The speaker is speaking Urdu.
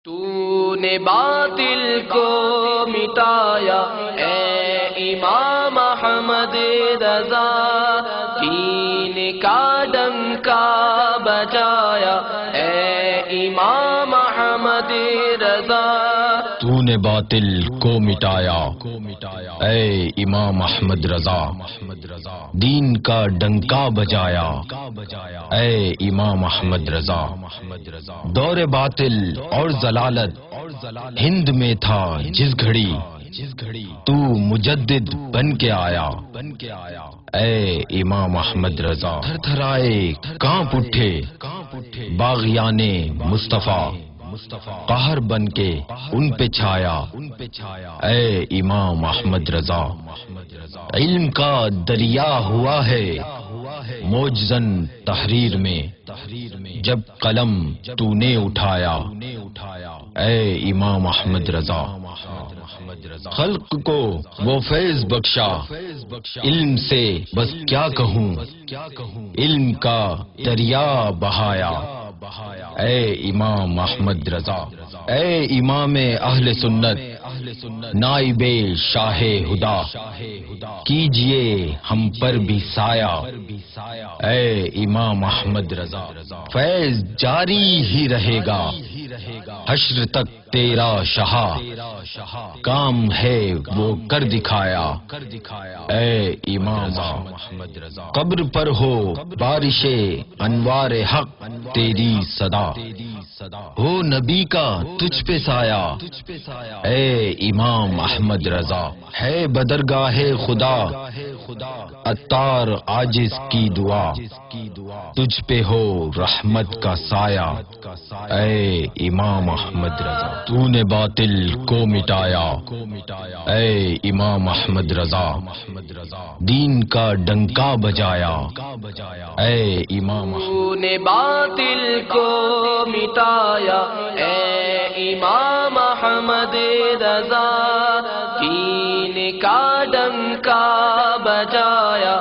تو نے باطل کو مٹایا اے امام احمد رضا، دین کا ڈنکا بجایا اے امام احمد رضا۔ تو نے باطل کو مٹایا اے امام احمد رضا، دین کا ڈنکا بجایا اے امام احمد رضا۔ دور باطل اور ضلالت ہند میں تھا جس گھڑی، تو مجدد بن کے آیا اے امام احمد رضا۔ تھر تھرائے کانپ اٹھے باغیان مصطفیٰ، قہر بن کے ان پہ چھایا اے امام احمد رضا۔ علم کا دریا ہوا ہے موجزن تحریر میں، جب قلم تو نے اٹھایا اے امام احمد رضا۔ خلق کو وہ فیض بخشا علم سے بس کیا کہوں، علم کا دریا بہایا اے امام احمد رضا۔ اے امام اہل سنت نائب شاہ ہدا، کیجئے ہم پر بھی سایہ اے امام احمد رضا۔ فیض جاری ہی رہے گا حشر تک تیرا شہا، کام ہے وہ کر دکھایا اے امام احمد رضا۔ قبر پر ہو بارش انوار حق تیری صدا، ہو نبی کا تجھ پہ سایہ اے امام احمد رضا۔ ہے بدرگاہ خدا عطار عاجز کی دعا، تجھ پہ ہو رحمت کا سایہ اے امام احمد رضا۔ تو نے باطل کو مٹایا اے امام احمد رضا، دین کا ڈنکا بجایا اے امام احمد۔ تو نے باطل کو مٹایا اے امام احمد رضا، دین کا ڈنکا بجایا